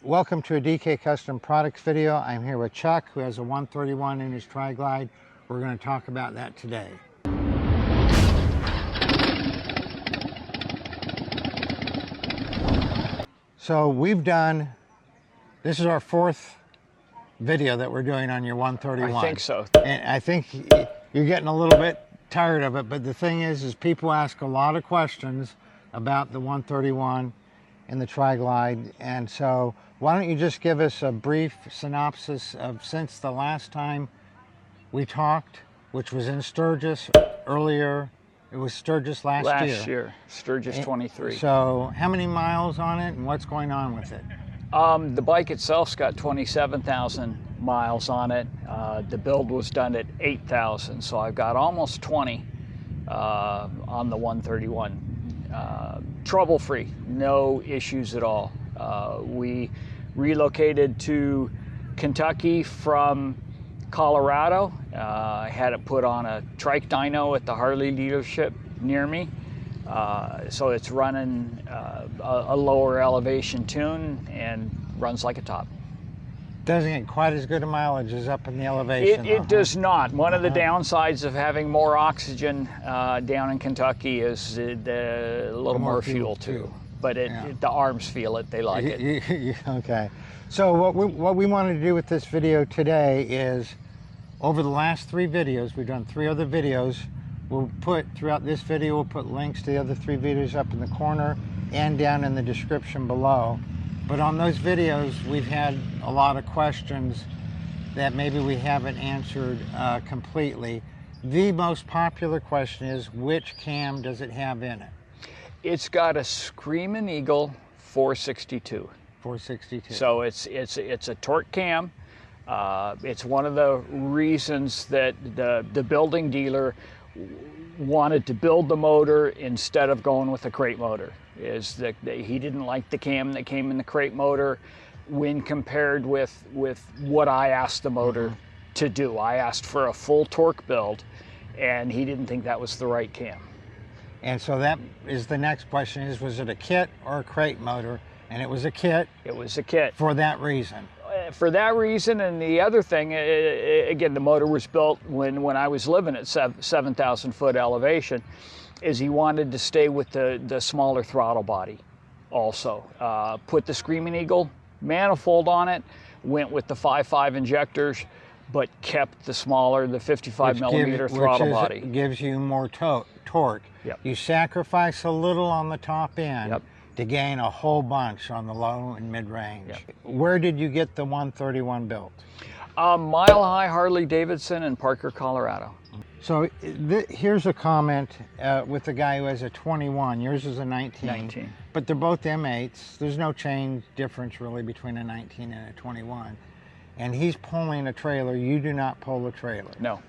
Welcome to a DK Custom Products video. I'm here with Chuck, who has a 131 in his Tri Glide. We're going to talk about that today. So this is our fourth video that we're doing on your 131. I think so. And I think you're getting a little bit tired of it, but the thing is people ask a lot of questions about the 131 and the Tri Glide. And so why don't you just give us a brief synopsis of since the last time we talked, which was in Sturgis earlier. It was Sturgis last year. Sturgis 23. So how many miles on it and what's going on with it? The bike itself's got 27,000 miles on it. The build was done at 8,000, so I've got almost 20 on the 131. Trouble-free, no issues at all. We relocated to Kentucky from Colorado. I had it put on a trike dyno at the Harley dealership near me. So it's running a lower elevation tune and runs like a top. Doesn't get quite as good a mileage as up in the elevation. It does not. One of the downsides of having more oxygen down in Kentucky is a little more fuel too. But the arms feel it, they like it. Okay. So what we wanted to do with this video today is, over the last 3 videos, we've done 3 other videos. We'll put, throughout this video, we'll put links to the other 3 videos up in the corner and down in the description below. But on those videos, we've had a lot of questions that maybe we haven't answered completely. The most popular question is, which cam does it have in it? It's got a Screamin' Eagle 462. 462. So it's a torque cam. It's one of the reasons that the building dealer wanted to build the motor instead of going with a crate motor, is that he didn't like the cam that came in the crate motor when compared with what I asked the motor to do. I asked for a full torque build, and he didn't think that was the right cam. And so that is the next question is, was it a kit or a crate motor? And it was a kit. It was a kit. For that reason. For that reason, and the other thing, again, the motor was built when I was living at 7,000 foot elevation, is he wanted to stay with the smaller throttle body also. Put the Screamin' Eagle manifold on it, went with the 5.5 injectors, but kept the smaller, the 55 millimeter throttle body. Gives you more torque. Yep. You sacrifice a little on the top end to gain a whole bunch on the low and mid range. Yep. Where did you get the 131 built? Mile High Harley Davidson in Parker, Colorado. So here's a comment with a guy who has a 21. Yours is a 19. But they're both M8s. There's no change difference really between a 19 and a 21. And he's pulling a trailer. You do not pull a trailer. No.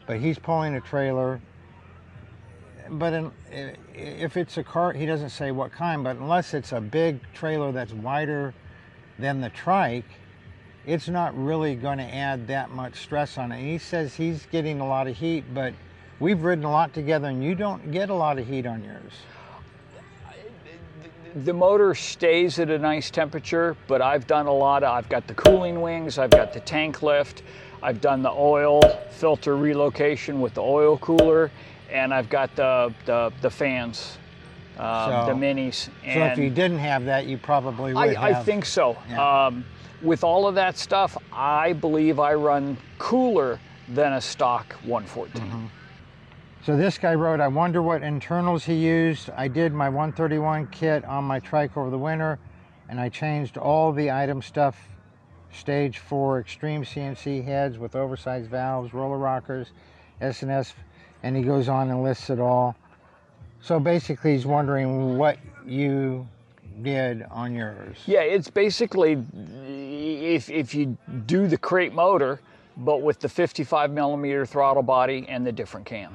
But he's pulling a trailer. But if it's a cart, he doesn't say what kind, but unless it's a big trailer that's wider than the trike, it's not really going to add that much stress on it. And he says he's getting a lot of heat, but we've ridden a lot together and you don't get a lot of heat on yours. The motor stays at a nice temperature, but I've got the cooling wings, I've got the tank lift, I've done the oil filter relocation with the oil cooler, and I've got the fans, the minis. And so if you didn't have that, you probably would have. I think so. Yeah. With all of that stuff, I believe I run cooler than a stock 114. So this guy wrote, I wonder what internals he used. I did my 131 kit on my trike over the winter, and I changed all the item stuff, stage 4 extreme CNC heads with oversized valves, roller rockers, S&S, and he goes on and lists it all. So basically he's wondering what you did on yours. Yeah, it's basically, if you do the crate motor, but with the 55 millimeter throttle body and the different cam.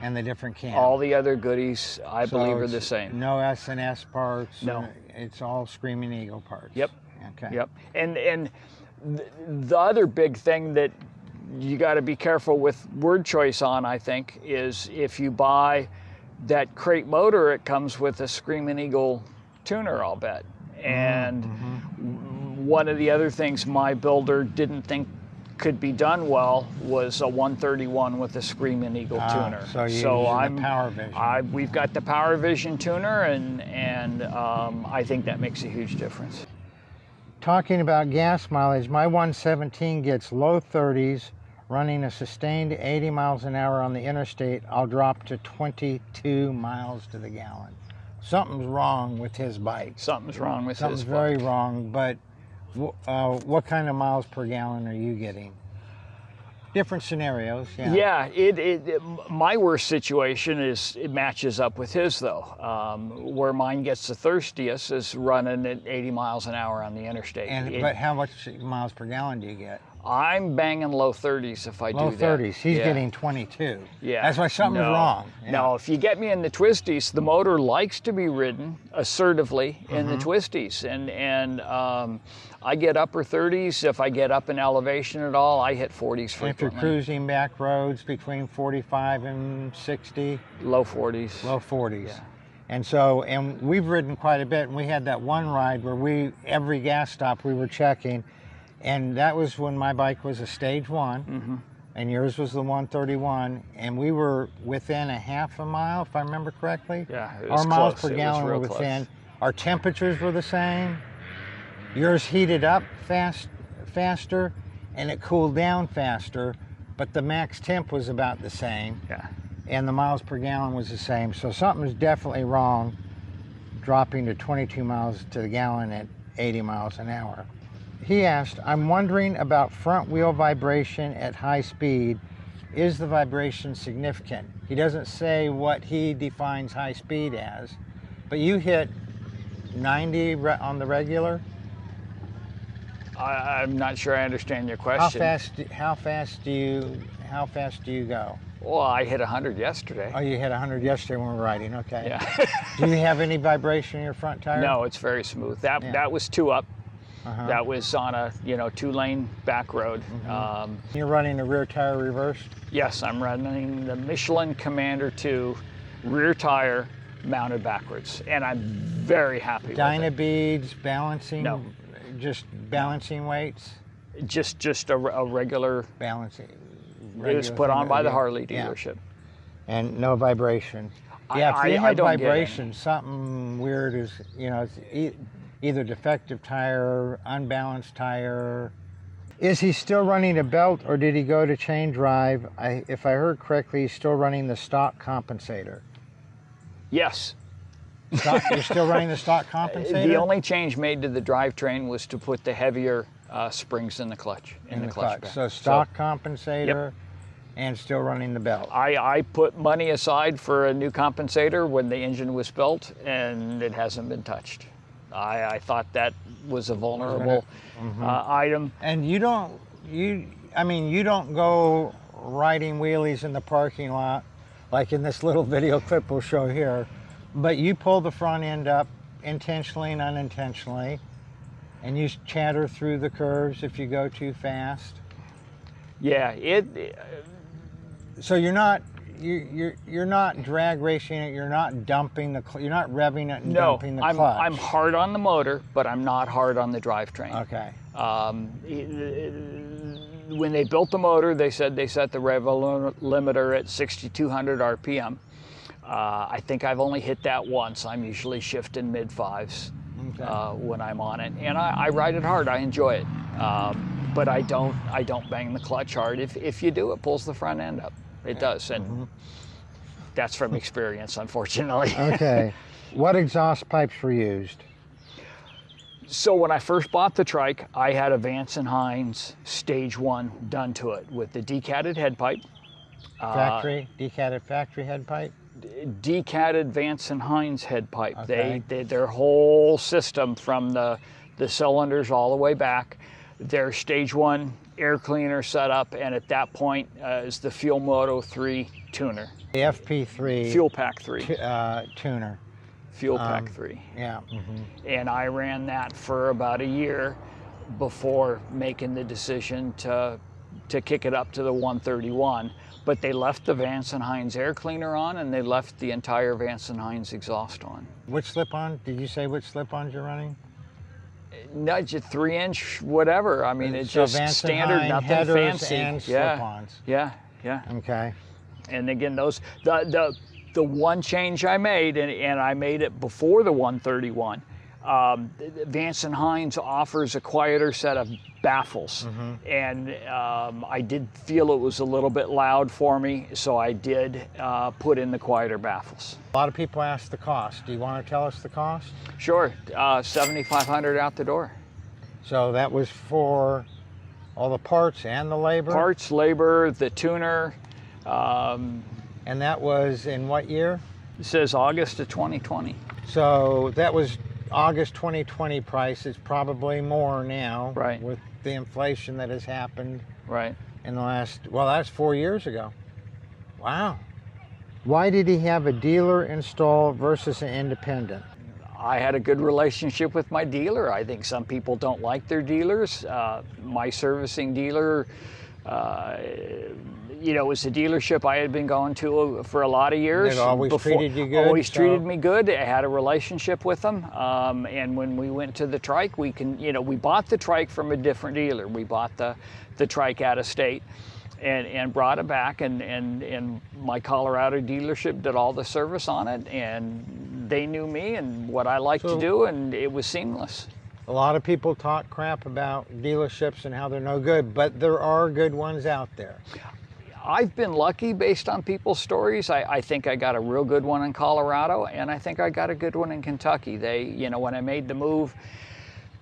All the other goodies, I believe, are the same. No S&S parts. No. It's all Screamin' Eagle parts. Yep. Okay. Yep. And the other big thing that you got to be careful with word choice on, I think, is if you buy that crate motor, it comes with a Screamin' Eagle tuner, I'll bet. And One of the other things my builder didn't think could be done well was a 131 with a Screaming Eagle tuner. So I'm the Power Vision. We've got the Power Vision tuner, and I think that makes a huge difference. Talking about gas mileage, my 117 gets low 30s, running a sustained 80 miles an hour on the interstate. I'll drop to 22 miles to the gallon. Something's wrong with his bike. Something's wrong with his bike. Something's very wrong, but what kind of miles per gallon are you getting? Different scenarios, yeah. Yeah, my worst situation is it matches up with his though. Where mine gets the thirstiest is running at 80 miles an hour on the interstate. But how much miles per gallon do you get? I'm banging low 30s if I do that. Low 30s. He's getting 22. Yeah. That's why something's wrong. Yeah. No, if you get me in the twisties, the motor likes to be ridden assertively in the twisties, and I get upper 30s. If I get up in elevation at all, I hit 40s frequently. And if you're cruising back roads between 45 and 60? Low 40s. Low 40s. Yeah. And we've ridden quite a bit, and we had that one ride where every gas stop we were checking, and that was when my bike was a stage 1, and yours was the 131, and we were within a half a mile, if I remember correctly. Yeah, it was Our miles close. per gallon were Close. within. Our temperatures were the same. Yours heated up faster, and it cooled down faster, but the max temp was about the same. Yeah. And the miles per gallon was the same. So something's definitely wrong dropping to 22 miles to the gallon at 80 miles an hour. He asked, I'm wondering about front wheel vibration at high speed. Is the vibration significant? He doesn't say what he defines high speed as, but you hit 90 on the regular? I'm not sure I understand your question. How fast do you go? Well, I hit 100 yesterday. Oh, you hit 100 yesterday when we were riding, okay. Yeah. Do you have any vibration in your front tire? No, it's very smooth. That was 2 up. That was on a 2-lane back road. You're running the rear tire reversed? Yes, I'm running the Michelin Commander 2 rear tire mounted backwards, and I'm very happy with it. Dyna beads, balancing? No. Just balancing weights? Just a regular. Balancing. It was put on by the Harley dealership. Yeah. And no vibration. Yeah, if you have don't vibration, something weird is, it's either defective tire, unbalanced tire. Is he still running a belt, or did he go to chain drive? If I heard correctly, he's still running the stock compensator. Yes. You're still running the stock compensator? The only change made to the drivetrain was to put the heavier springs in the clutch. In the clutch bed. So stock compensator, and still running the belt. I put money aside for a new compensator when the engine was built, and it hasn't been touched. I thought that was a vulnerable item. And you don't go riding wheelies in the parking lot like in this little video clip we'll show here, but you pull the front end up intentionally and unintentionally, and you chatter through the curves if you go too fast. Yeah, so you're not drag racing it. You're not dumping you're not revving it and dumping the clutch. I'm hard on the motor, but I'm not hard on the drivetrain. Okay. When they built the motor, they said they set the rev limiter at 6,200 RPM. I think I've only hit that once. I'm usually shifting mid-5s when I'm on it, and I ride it hard. I enjoy it, but I don't bang the clutch hard. If you do, it pulls the front end up. It does, and that's from experience, unfortunately. Okay. What exhaust pipes were used? So when I first bought the trike, I had a Vance & Hines Stage 1 done to it with the decatted head pipe. Decatted factory head pipe? Decatted Vance & Hines head pipe. Okay. Their whole system from the cylinders all the way back. Their Stage 1 air cleaner setup, and at that point is the Fuel Moto 3 tuner. The FP3. Fuel Pack 3. Tuner. Fuel Pack 3. Yeah. And I ran that for about a year before making the decision to kick it up to the 131. But they left the Vance & Hines air cleaner on, and they left the entire Vance & Hines exhaust on. Which slip-on? Did you say which slip-ons you're running? Nudge a 3-inch, whatever. I mean, it's So just Vance and standard, Hine nothing headers fancy. and Yeah, slip-ons. yeah, yeah. Okay. And again, those the one change I made, and I made it before the 131. Vance and Hines offers a quieter set of baffles, and I did feel it was a little bit loud for me, so I did put in the quieter baffles. A lot of people ask the cost. Do you want to tell us the cost? Sure, $7,500 out the door. So that was for all the parts and the labor? Parts, labor, the tuner. And that was in what year? It says August of 2020. So that was August 2020 price. It's probably more now, Right. with the inflation that has happened Right. in the last, well, that's 4 years ago. Wow. Why did he have a dealer install versus an independent? I had a good relationship with my dealer. I think some people don't like their dealers. My servicing dealer, you know, was a dealership I had been going to for a lot of years. They've always treated you good? Always treated me good. I had a relationship with them. And when we went to the trike, we bought the trike from a different dealer. We bought the trike out of state and brought it back, and my Colorado dealership did all the service on it, and they knew me and what I like to do, and it was seamless. A lot of people talk crap about dealerships and how they're no good, but there are good ones out there. I've been lucky based on people's stories. I think I got a real good one in Colorado, and I think I got a good one in Kentucky. They, you know, when I made the move,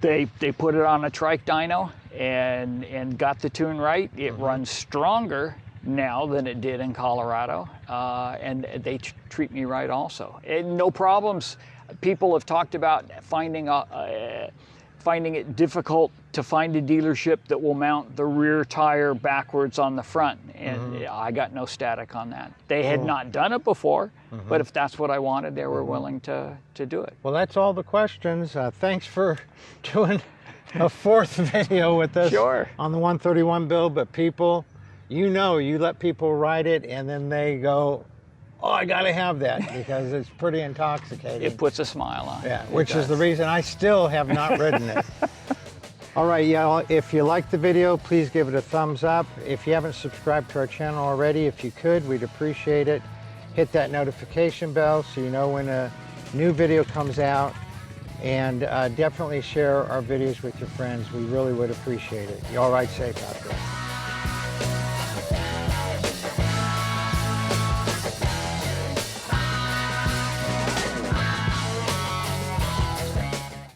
they put it on a trike dyno and got the tune right. It runs stronger now than it did in Colorado, and they treat me right also. And no problems. People have talked about finding it difficult to find a dealership that will mount the rear tire backwards on the front, and I got no static on that. They had not done it before, but if that's what I wanted, they were willing to do it. Well, that's all the questions. Thanks for doing a fourth video with us on the 131 build, but people, you know, you let people ride it and then they go, oh, I gotta have that, because it's pretty intoxicating. It puts a smile on. Yeah, which is the reason I still have not ridden it. All right, y'all, if you liked the video, please give it a thumbs up. If you haven't subscribed to our channel already, if you could, we'd appreciate it. Hit that notification bell so you know when a new video comes out, and definitely share our videos with your friends. We really would appreciate it. Y'all ride safe out there.